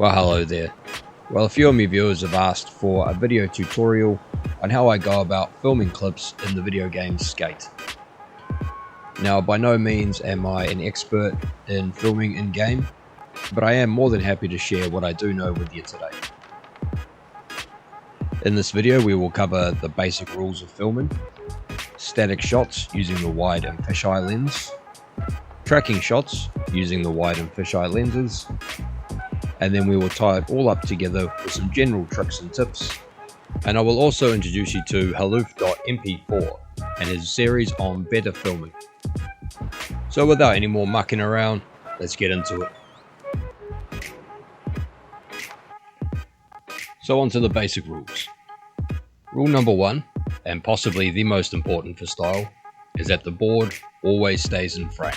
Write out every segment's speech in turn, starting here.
Well, hello there. Well, a few of my viewers have asked for a video tutorial on how I go about filming clips in the video game Skate. Now, by no means am I an expert in filming in-game, but I am more than happy to share what I do know with you today. In this video, we will cover the basic rules of filming, static shots using the wide and fisheye lens, tracking shots using the wide and fisheye lenses, and then we will tie it all up together with some general tricks and tips. And I will also introduce you to Haloof.mp4 and his series on better filming. So without any more mucking around, let's get into it. So on to the basic rules. Rule number 1, and possibly the most important for style, is that the board always stays in frame.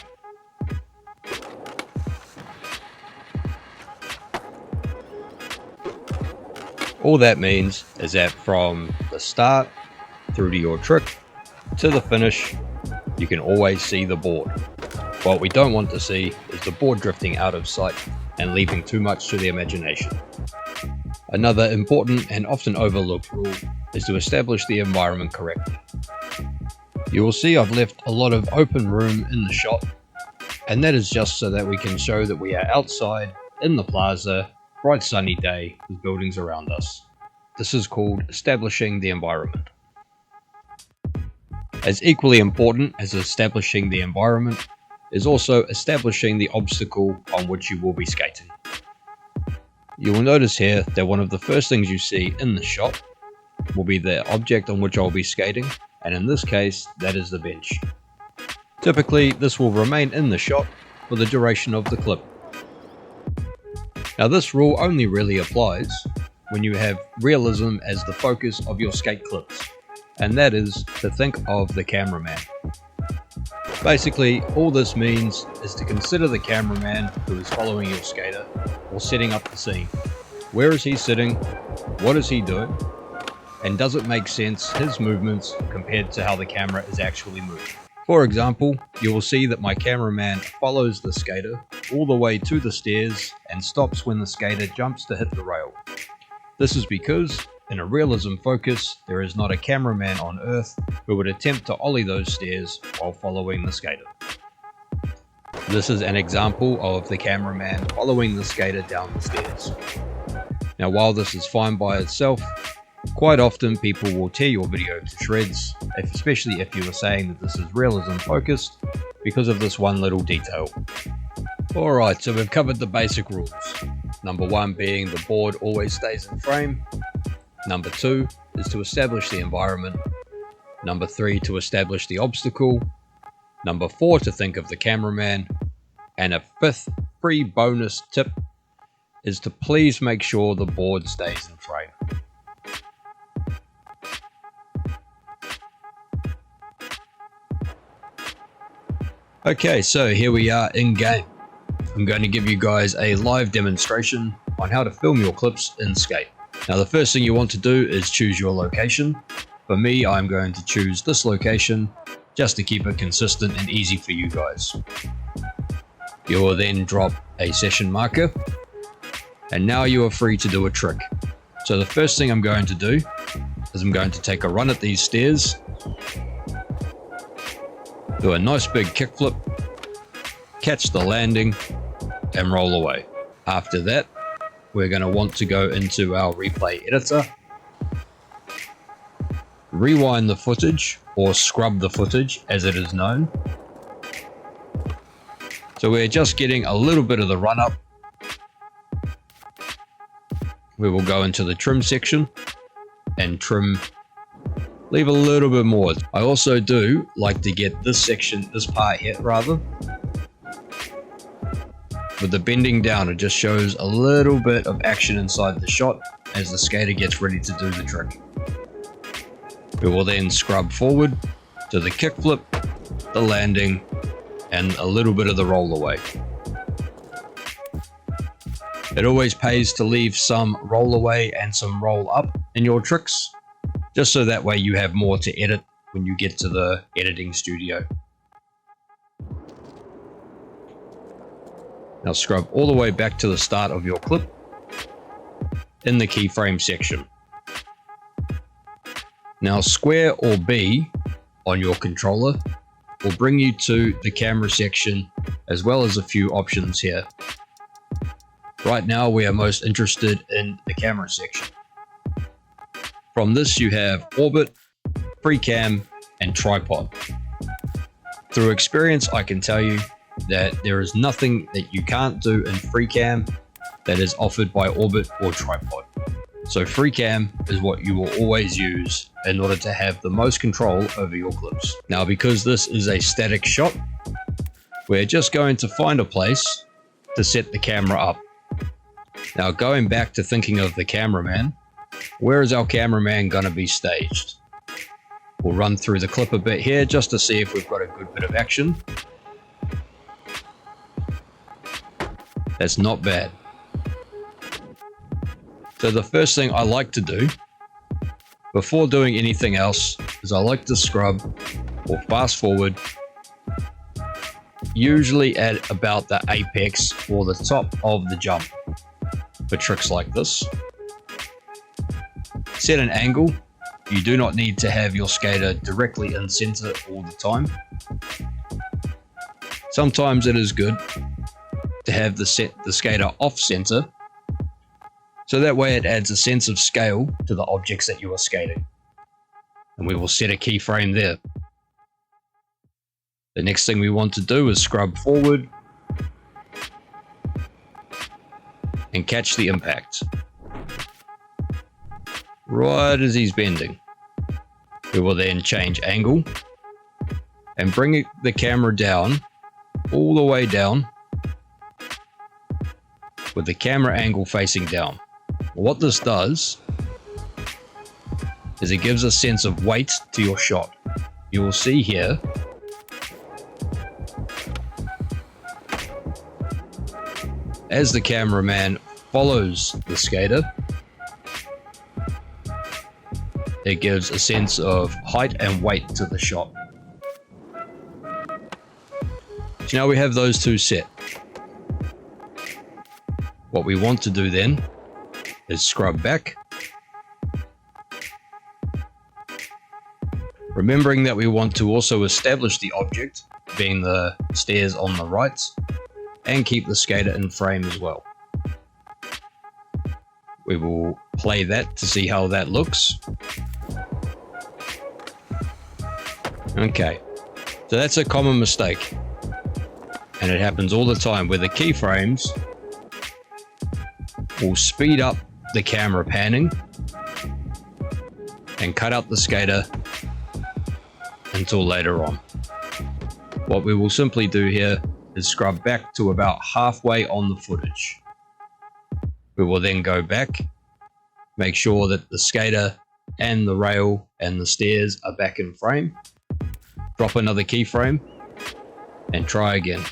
All that means is that from the start through to your trick to the finish, you can always see the board. What we don't want to see is the board drifting out of sight and leaving too much to the imagination. Another important and often overlooked rule is to establish the environment correctly. You will see I've left a lot of open room in the shot, and that is just so that we can show that we are outside in the plaza, bright sunny day with buildings around us. This is called establishing the environment. As equally important as establishing the environment is also establishing the obstacle on which you will be skating. You will notice here that one of the first things you see in the shot will be the object on which I'll be skating, and in this case that is the bench. Typically this will remain in the shot for the duration of the clip. Now this rule only really applies when you have realism as the focus of your skate clips, and that is to think of the cameraman. Basically, all this means is to consider the cameraman who is following your skater or setting up the scene. Where is he sitting? What is he doing? And does it make sense, his movements, compared to how the camera is actually moving? For example, you will see that my cameraman follows the skater all the way to the stairs and stops when the skater jumps to hit the rail. This is because, in a realism focus, there is not a cameraman on Earth who would attempt to ollie those stairs while following the skater. This is an example of the cameraman following the skater down the stairs. Now while this is fine by itself, quite often people will tear your video to shreds, especially if you are saying that this is realism focused, because of this one little detail. Alright, so we've covered the basic rules. Number 1 being the board always stays in frame. Number 2 is to establish the environment. Number 3 to establish the obstacle. Number 4 to think of the cameraman. And a 5th free bonus tip is to please make sure the board stays in frame. Okay, so here we are in game. I'm going to give you guys a live demonstration on how to film your clips in Skate. Now the first thing you want to do is choose your location. For me, I'm going to choose this location just to keep it consistent and easy for you guys. You will then drop a session marker, and now you are free to do a trick. So the first thing I'm going to do is I'm going to take a run at these stairs, do a nice big kickflip, catch the landing, and roll away. After that, we're going to want to go into our replay editor, rewind the footage, or scrub the footage as it is known. So we're just getting a little bit of the run up. We will go into the trim section and trim, leave a little bit more. I also do like to get this section, this part here rather, with the bending down. It just shows a little bit of action inside the shot as the skater gets ready to do the trick. We will then scrub forward to the kickflip, the landing, and a little bit of the roll away. It always pays to leave some roll away and some roll up in your tricks, just so that way you have more to edit when you get to the editing studio. Now scrub all the way back to the start of your clip in the keyframe section. Now square or B on your controller will bring you to the camera section as well as a few options here. Right now we are most interested in the camera section. From this you have orbit, free cam, and tripod. Through experience I can tell you that there is nothing that you can't do in free cam that is offered by orbit or tripod. So free cam is what you will always use in order to have the most control over your clips. Now because this is a static shot, we're just going to find a place to set the camera up. Now going back to thinking of the cameraman, where is our cameraman going to be staged? We'll run through the clip a bit here just to see if we've got a good bit of action. That's not bad. So the first thing I like to do before doing anything else is I like to scrub or fast forward, usually at about the apex or the top of the jump for tricks like this. Set an angle. You do not need to have your skater directly in center all the time. Sometimes it is good to have the skater off center, so that way it adds a sense of scale to the objects that you are skating. And we will set a keyframe there. The next thing we want to do is scrub forward and catch the impact. Right as he's bending. We will then change angle and bring the camera down, all the way down, with the camera angle facing down. What this does is it gives a sense of weight to your shot. You will see here as the cameraman follows the skater, it gives a sense of height and weight to the shot. So now we have those two set. What we want to do then is scrub back, remembering that we want to also establish the object, being the stairs on the right, and keep the skater in frame as well. We will play that to see how that looks. Okay, so that's a common mistake, and it happens all the time where the keyframes will speed up the camera panning and cut out the skater until later on. What we will simply do here is scrub back to about halfway on the footage. We will then go back, make sure that the skater and the rail and the stairs are back in frame, drop another keyframe, and try again.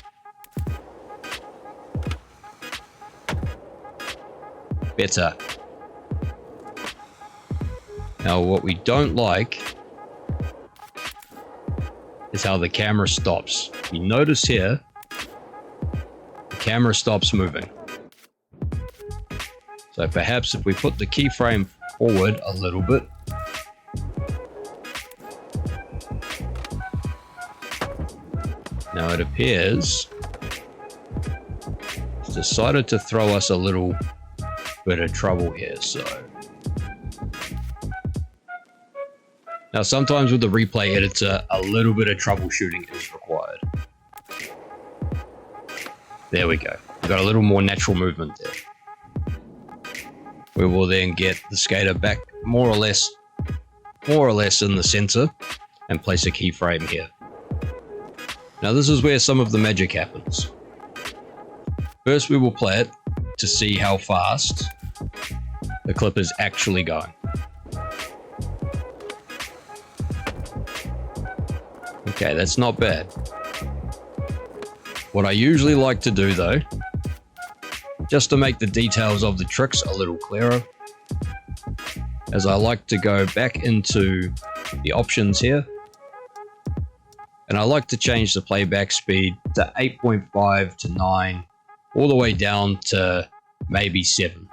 Better. Now what we don't like is how the camera stops. You notice here, the camera stops moving. So perhaps if we put the keyframe forward a little bit, now it appears it's decided to throw us a little bit of trouble here. So now sometimes with the replay editor, a little bit of troubleshooting is required. There we go. We've got a little more natural movement there. We will then get the skater back more or less in the center and place a keyframe here. Now this is where some of the magic happens. First we will play it to see how fast the clip is actually going. Okay, that's not bad. What I usually like to do though, just to make the details of the tricks a little clearer, is I like to go back into the options here, and I like to change the playback speed to 8.5 to 9, all the way down to maybe 7.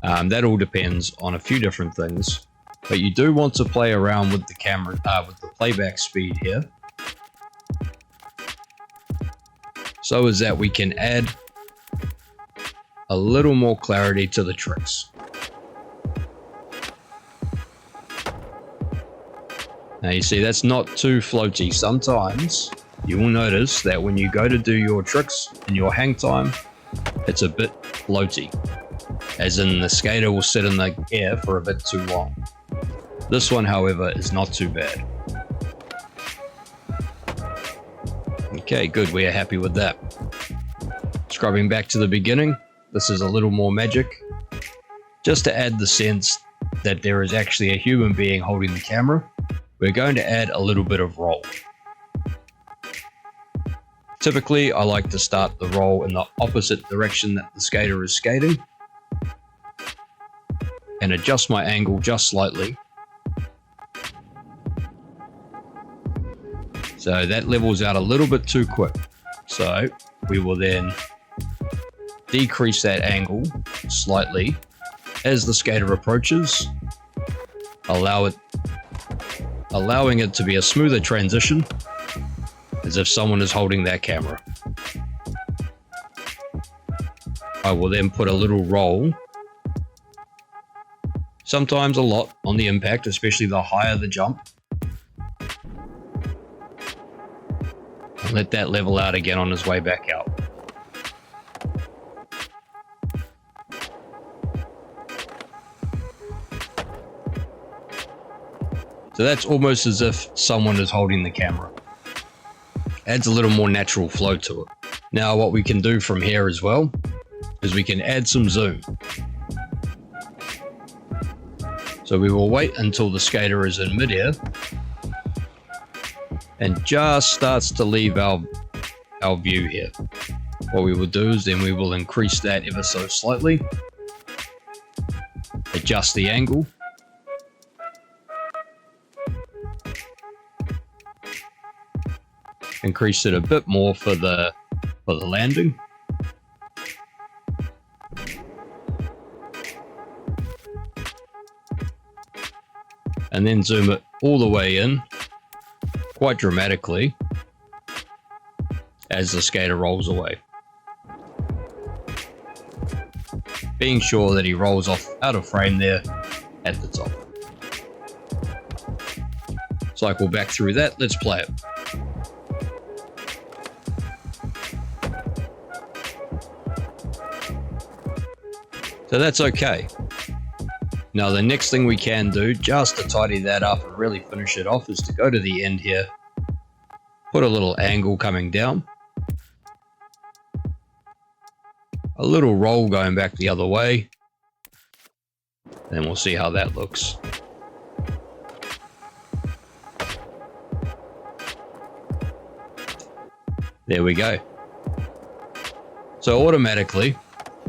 That all depends on a few different things, but you do want to play around with the camera, with the playback speed here, so as that we can add a little more clarity to the tricks. Now you see that's not too floaty. Sometimes you will notice that when you go to do your tricks in your hang time, it's a bit floaty, as in the skater will sit in the air for a bit too long. This one, however, is not too bad. Okay, good, we are happy with that. Scrubbing back to the beginning, this is a little more magic, just to add the sense that there is actually a human being holding the camera. We're going to add a little bit of roll. Typically, I like to start the roll in the opposite direction that the skater is skating, and adjust my angle just slightly. So that levels out a little bit too quick. So we will then decrease that angle slightly as the skater approaches, allowing it to be a smoother transition, as if someone is holding that camera. I will then put a little roll, sometimes a lot, on the impact, especially the higher the jump, and let that level out again on his way back out. So that's almost as if someone is holding the camera. Adds a little more natural flow to it. Now what we can do from here as well is we can add some zoom. So we will wait until the skater is in midair and just starts to leave our view here. What we will do is then we will increase that ever so slightly, adjust the angle, increase it a bit more for the landing. And then zoom it all the way in, quite dramatically, as the skater rolls away. Being sure that he rolls off out of frame there at the top. Cycle back through that, let's play it. So that's okay. Now the next thing we can do, just to tidy that up and really finish it off, is to go to the end here, put a little angle coming down, a little roll going back the other way, and we'll see how that looks. There we go. So automatically,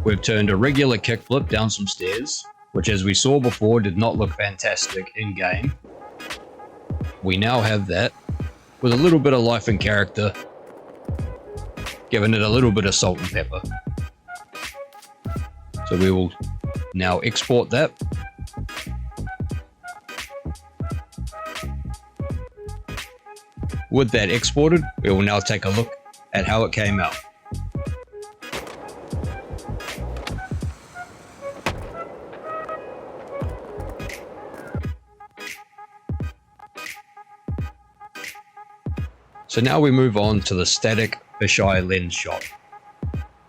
we've turned a regular kickflip down some stairs, which, as we saw before, did not look fantastic in game. We now have that with a little bit of life and character, giving it a little bit of salt and pepper. So we will now export that. With that exported, we will now take a look at how it came out. So now we move on to the static fisheye lens shot.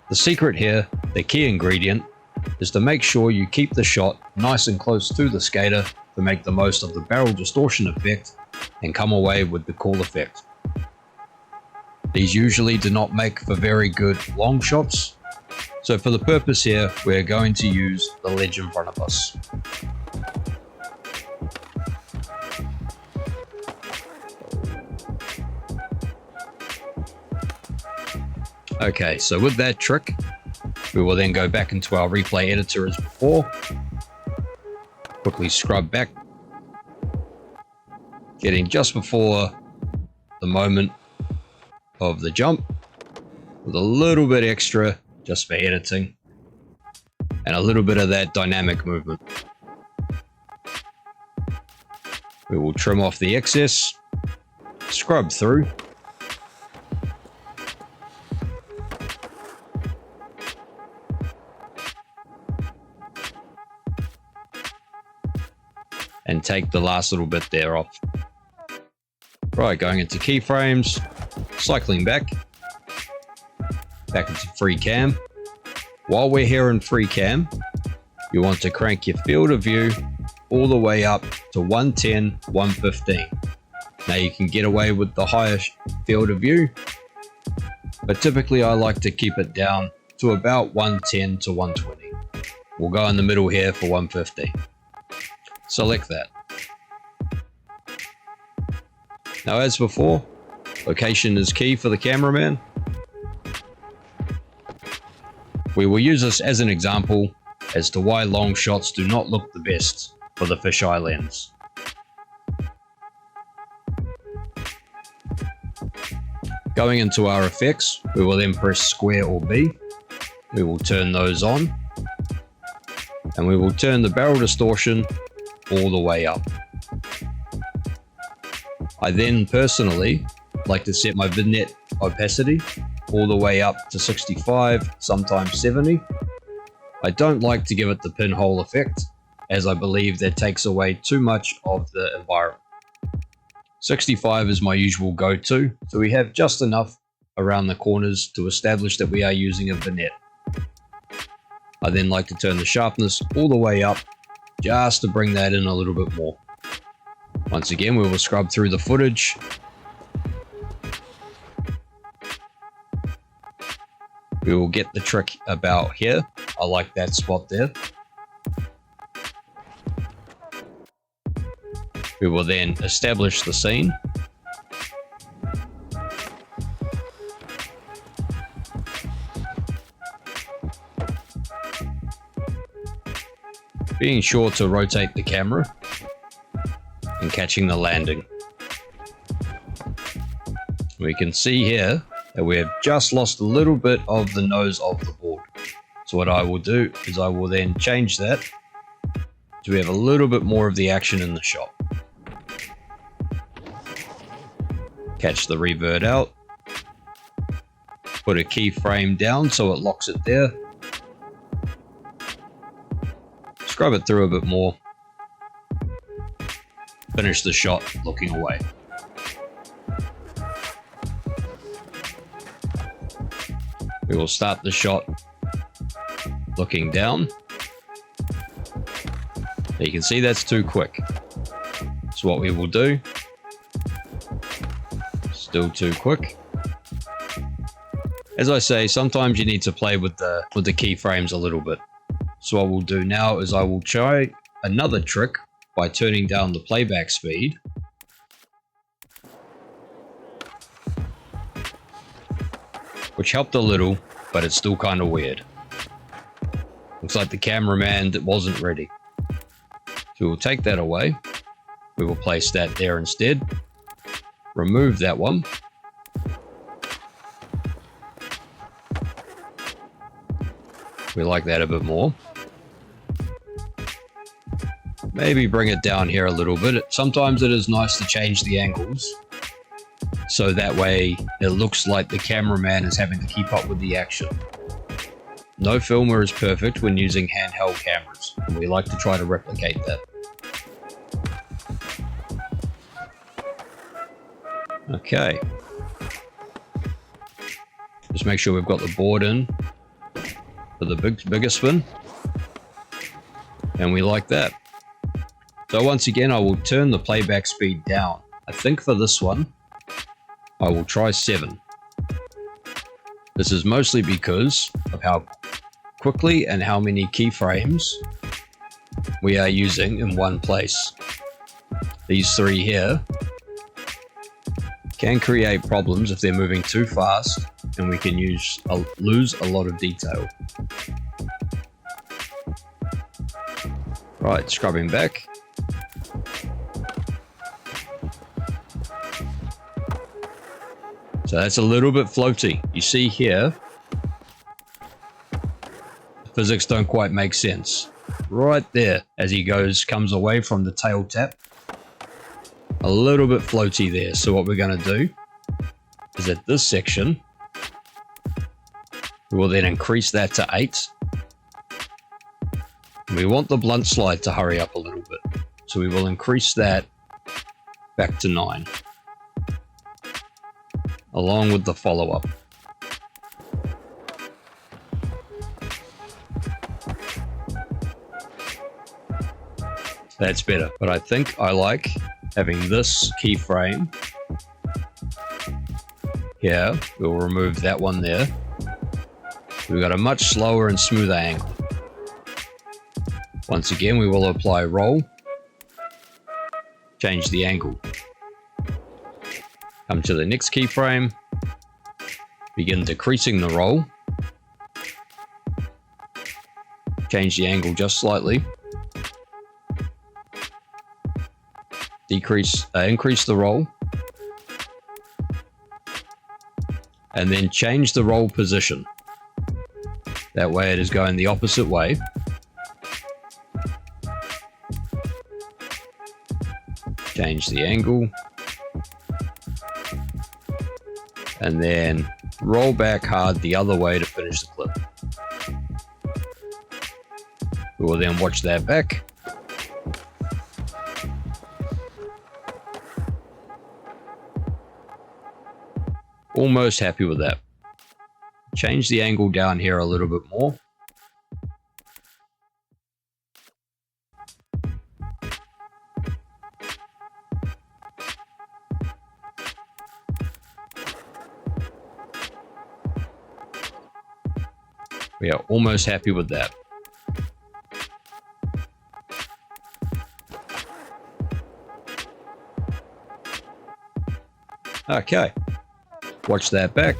The secret here, the key ingredient, is to make sure you keep the shot nice and close to the skater to make the most of the barrel distortion effect and come away with the cool effect. These usually do not make for very good long shots, so for the purpose here, we're going to use the ledge in front of us. Okay, so with that trick, we will then go back into our replay editor as before, quickly scrub back, getting just before the moment of the jump, with a little bit extra just for editing. and a little bit of that dynamic movement. We will trim off the excess, scrub through, and take the last little bit there off. Right, going into keyframes, cycling back into free cam. While we're here in free cam, you want to crank your field of view all the way up to 110, 115. Now you can get away with the higher field of view, but typically I like to keep it down to about 110 to 120. We'll go in the middle here for 115. Select that. Now as before, location is key for the cameraman. We will use this as an example as to why long shots do not look the best for the fisheye lens. Going into our effects, we will then press square or B. We will turn those on, and we will turn the barrel distortion all the way up. I then personally like to set my vignette opacity all the way up to 65, sometimes 70. I don't like to give it the pinhole effect, as I believe that takes away too much of the environment. 65 is my usual go-to, so we have just enough around the corners to establish that we are using a vignette. I then like to turn the sharpness all the way up, just to bring that in a little bit more. Once again, we will scrub through the footage. We will get the trick about here. I like that spot there. We will then establish the scene. Being sure to rotate the camera and catching the landing. We can see here that we have just lost a little bit of the nose of the board. So what I will do is I will then change that so we have a little bit more of the action in the shot. Catch the revert out. Put a keyframe down so it locks it there. Scrub it through a bit more. Finish the shot looking away. We will start the shot looking down. You can see that's too quick. So what we will do, still too quick. As I say, sometimes you need to play with the keyframes a little bit. So what we'll do now is I will try another trick by turning down the playback speed. Which helped a little, but it's still kind of weird. Looks like the cameraman wasn't ready. So we'll take that away. We will place that there instead. Remove that one. We like that a bit more. Maybe bring it down here a little bit. Sometimes it is nice to change the angles, so that way it looks like the cameraman is having to keep up with the action. No filmer is perfect when using handheld cameras, and we like to try to replicate that. Okay. Just make sure we've got the board in for the bigger spin. And we like that. So once again, I will turn the playback speed down. I think for this one, I will try 7. This is mostly because of how quickly and how many keyframes we are using in one place. These 3 here can create problems if they're moving too fast, and we can lose a lot of detail. Right, scrubbing back. So that's a little bit floaty. You see here, the physics don't quite make sense. Right there, as he comes away from the tail tap. A little bit floaty there, so what we're going to do is at this section, we will then increase that to 8. We want the blunt slide to hurry up a little bit, so we will increase that back to 9, along with the follow-up. That's better, but I think I like having this keyframe here. We'll remove that one there. We've got a much slower and smoother angle. Once again, we will apply roll, change the angle. Come to the next keyframe, begin decreasing the roll, change the angle just slightly, increase the roll, and then change the roll position. That way it is going the opposite way. Change the angle, and then roll back hard the other way to finish the clip. We will then watch that back. Almost happy with that. Change the angle down here a little bit more. We are almost happy with that. Okay, watch that back.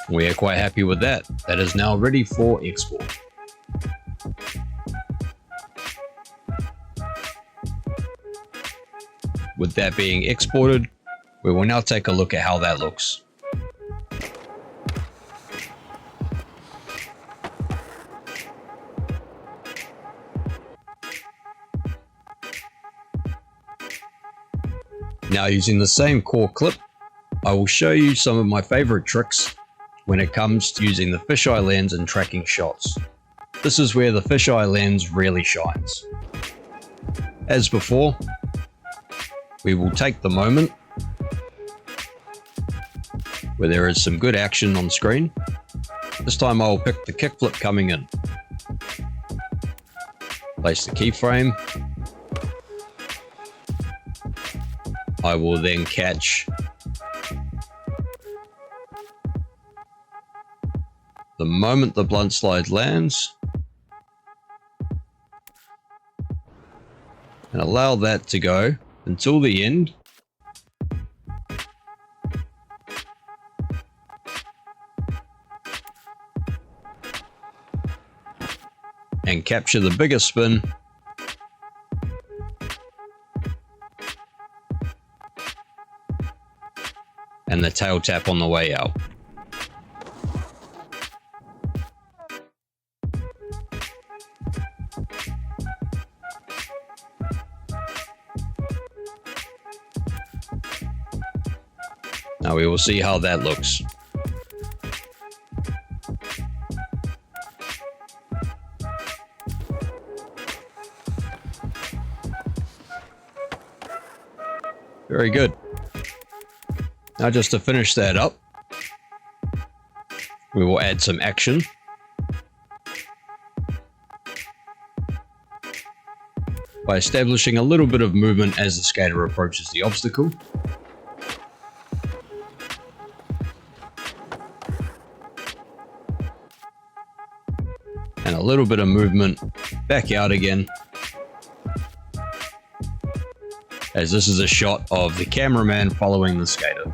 We are quite happy with that. That is now ready for export. With that being exported, we will now take a look at how that looks. Now, using the same core clip, I will show you some of my favorite tricks when it comes to using the fisheye lens and tracking shots. This is where the fisheye lens really shines. As before, we will take the moment where there is some good action on screen. This time I will pick the kickflip coming in. Place the keyframe. I will then catch the moment the blunt slide lands and allow that to go until the end. And capture the bigger spin and the tail tap on the way out. Now we will see how that looks. Very good. Now just to finish that up, we will add some action. By establishing a little bit of movement as the skater approaches the obstacle. And a little bit of movement back out again, as this is a shot of the cameraman following the skater.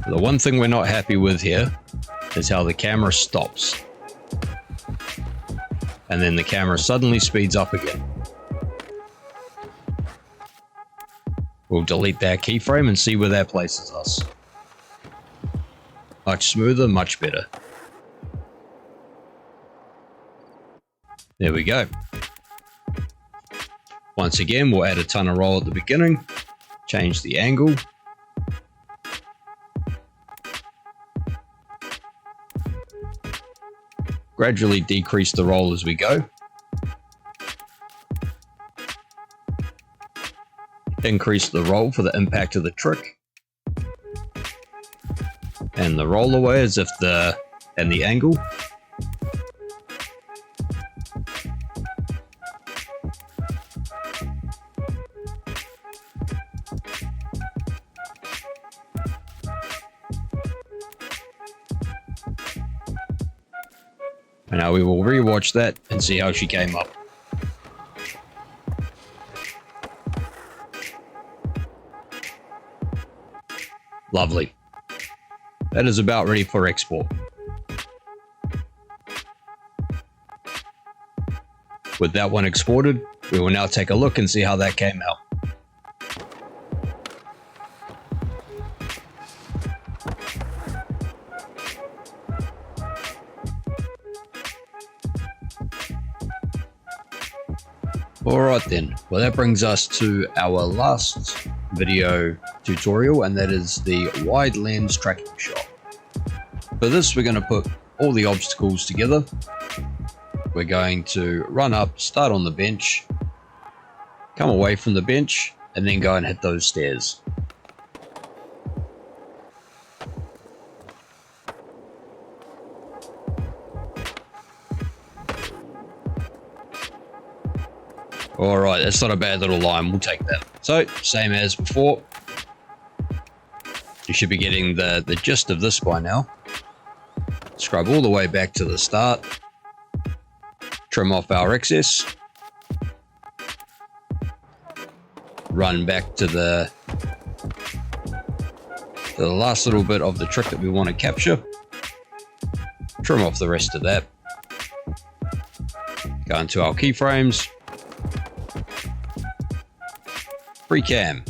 The one thing we're not happy with here is how the camera stops. And then the camera suddenly speeds up again. We'll delete that keyframe and see where that places us. Much smoother, much better. There we go. Once again, we'll add a ton of roll at the beginning, change the angle. Gradually decrease the roll as we go. Increase the roll for the impact of the trick. And the roll away as if and the angle. And now we will rewatch that and see how she came up. Lovely. That is about ready for export. With that one exported, we will now take a look and see how that came out. Alright then, well that brings us to our last video tutorial, and that is the wide lens tracking shot. For this we're going to put all the obstacles together. We're going to run up, start on the bench, come away from the bench, and then go and hit those stairs. Alright, that's not a bad little line, we'll take that. So, same as before. You should be getting the gist of this by now. Scrub all the way back to the start. Trim off our excess. Run back to the last little bit of the trick that we want to capture. Trim off the rest of that. Go into our keyframes. Free cam.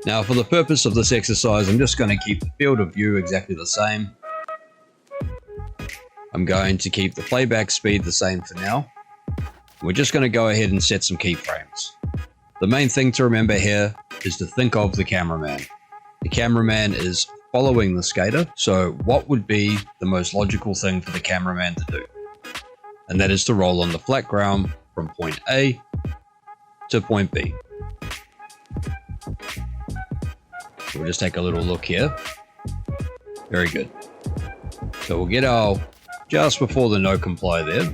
Now for the purpose of this exercise, I'm just going to keep the field of view exactly the same. I'm going to keep the playback speed the same for now. We're just going to go ahead and set some keyframes. The main thing to remember here is to think of the cameraman. The cameraman is following the skater, so what would be the most logical thing for the cameraman to do? And that is to roll on the flat ground from point A to point B. We'll just take a little look here. Very good. So we'll get our just before the no comply there.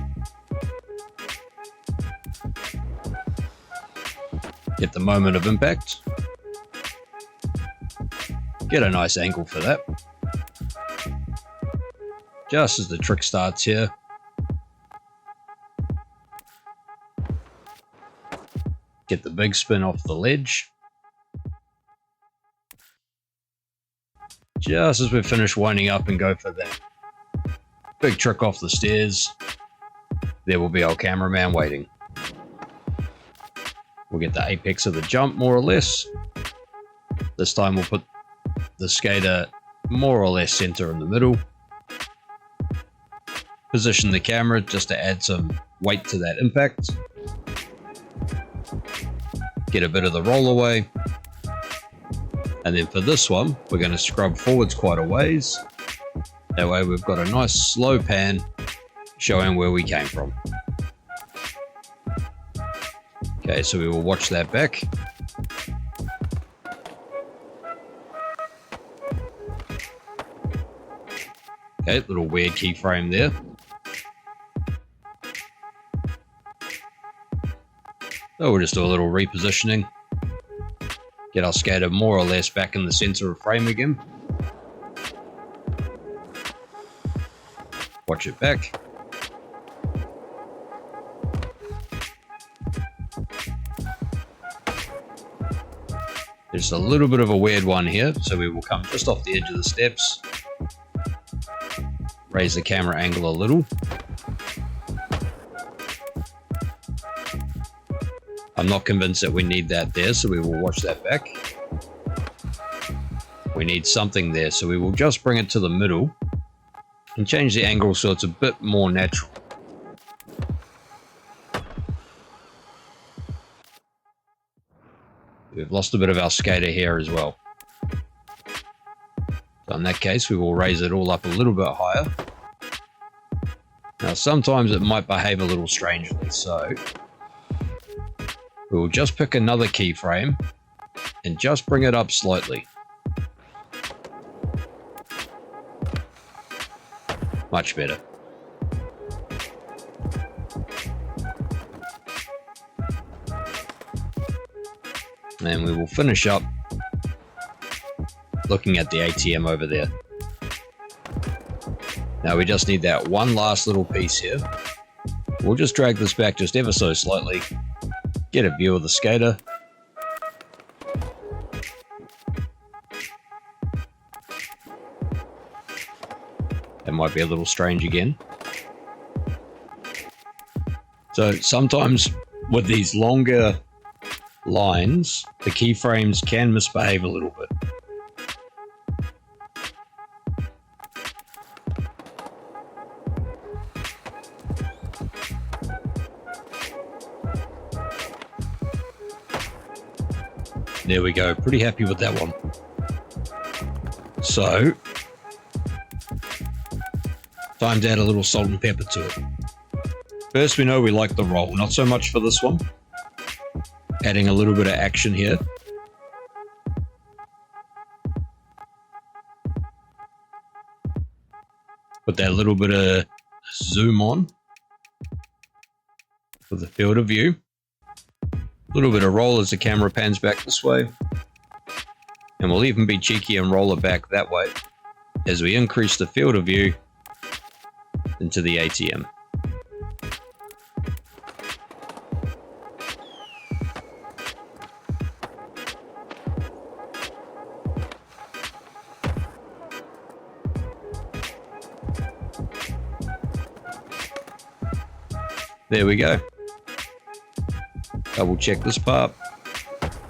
Get the moment of impact. Get a nice angle for that. Just as the trick starts here. Get the big spin off the ledge. Just as we finish winding up and go for that big trick off the stairs, there will be our cameraman waiting. We'll get the apex of the jump more or less. This time we'll put the skater more or less center in the middle. Position the camera just to add some weight to that impact. Get a bit of the roll away. And then for this one, we're going to scrub forwards quite a ways. That way we've got a nice slow pan showing where we came from. Okay, so we will watch that back. Okay, little weird keyframe there. So we'll just do a little repositioning. Get our skater more or less back in the center of frame again. Watch it back. There's a little bit of a weird one here, so we will come just off the edge of the steps. Raise the camera angle a little. I'm not convinced that we need that there, so we will wash that back. We need something there, so we will just bring it to the middle and change the angle so it's a bit more natural. We've lost a bit of our skater here as well. So in that case, we will raise it all up a little bit higher. Now, sometimes it might behave a little strangely, so we will just pick another keyframe and just bring it up slightly. Much better. And we will finish up looking at the ATM over there. Now we just need that one last little piece here. We'll just drag this back just ever so slightly, get a view of the skater. That might be a little strange again. So sometimes with these longer lines, the keyframes can misbehave a little bit. There we go, pretty happy with that one. So, time to add a little salt and pepper to it. First, we know we like the roll, not so much for this one. Adding a little bit of action here. Put that little bit of zoom on for the field of view. A little bit of roll as the camera pans back this way. And we'll even be cheeky and roll it back that way as we increase the field of view into the ATM. There we go. Double check this part.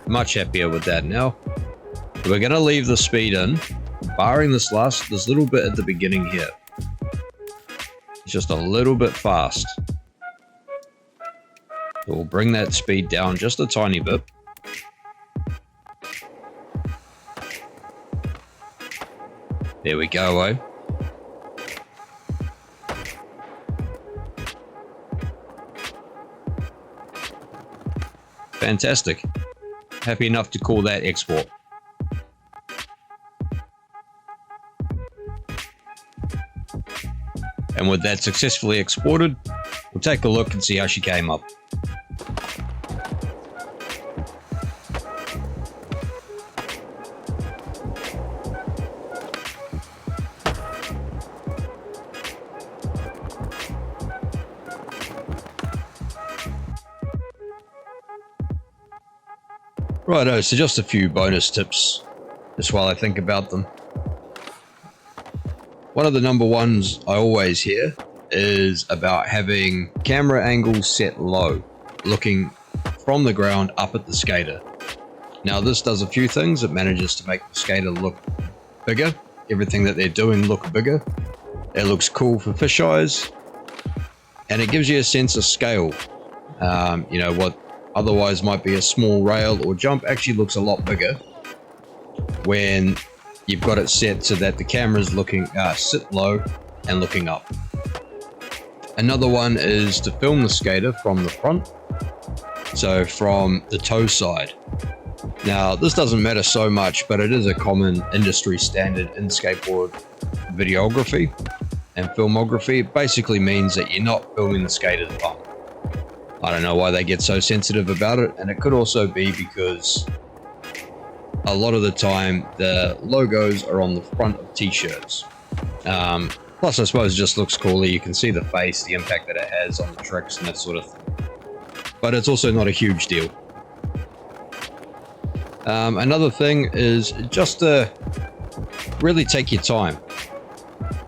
Much happier with that now. We're going to leave the speed in, barring this little bit at the beginning here. It's just a little bit fast. So we'll bring that speed down just a tiny bit. There we go, eh? Fantastic. Happy enough to call that export. And with that successfully exported, we'll take a look and see how she came up. Righto, so just a few bonus tips, just while I think about them. One of the number ones I always hear is about having camera angles set low, looking from the ground up at the skater. Now this does a few things. It manages to make the skater look bigger, everything that they're doing look bigger. It looks cool for fisheyes, and it gives you a sense of scale. You know, what otherwise might be a small rail or jump actually looks a lot bigger when you've got it set so that the camera's looking sit low and looking up. Another one is to film the skater from the front, so from the toe side. Now this doesn't matter so much, but it is a common industry standard in skateboard videography and filmography. It basically means that you're not filming the skater's bum. I don't know why they get so sensitive about it, and it could also be because a lot of the time the logos are on the front of t-shirts. Plus I suppose it just looks cooler. You can see the face, the impact that it has on the tricks and that sort of thing. But it's also not a huge deal. Another thing is just to really take your time.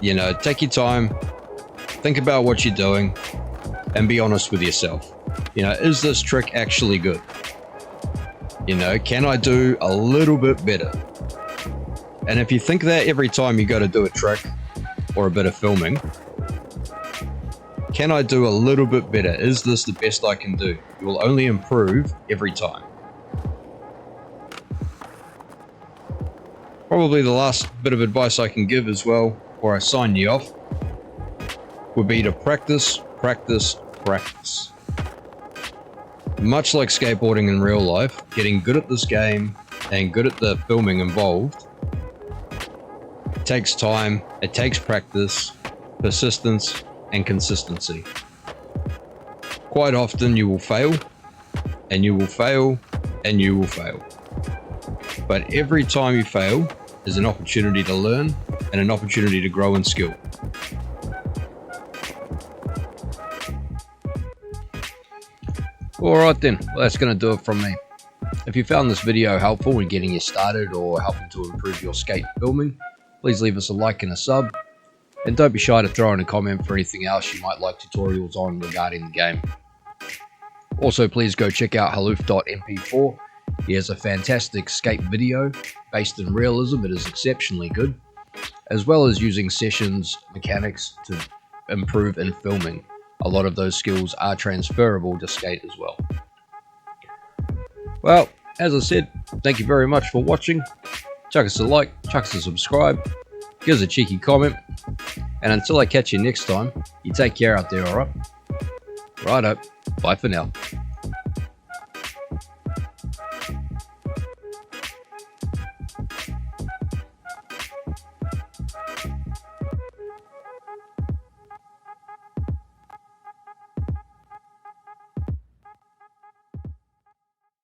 You know, take your time, think about what you're doing, and be honest with yourself. You know, is this trick actually good? You know, can I do a little bit better? And if you think that every time you go to do a trick or a bit of filming, can I do a little bit better? Is this the best I can do? You will only improve every time. Probably the last bit of advice I can give as well, before I sign you off, would be to practice, practice, practice. Much like skateboarding in real life, getting good at this game and good at the filming involved takes time, it takes practice, persistence, and consistency. Quite often you will fail, and you will fail, and you will fail. But every time you fail is an opportunity to learn and an opportunity to grow in skill. Alright then, well, that's going to do it from me. If you found this video helpful in getting you started or helping to improve your skate filming, please leave us a like and a sub. And don't be shy to throw in a comment for anything else you might like tutorials on regarding the game. Also, please go check out haloof.mp4. He has a fantastic skate video based in realism. It is exceptionally good, as well as using sessions mechanics to improve in filming. A lot of those skills are transferable to skate as well. Well, as I said, thank you very much for watching. Chuck us a like, chuck us a subscribe, give us a cheeky comment, and until I catch you next time, you take care out there, alright? Righto, bye for now.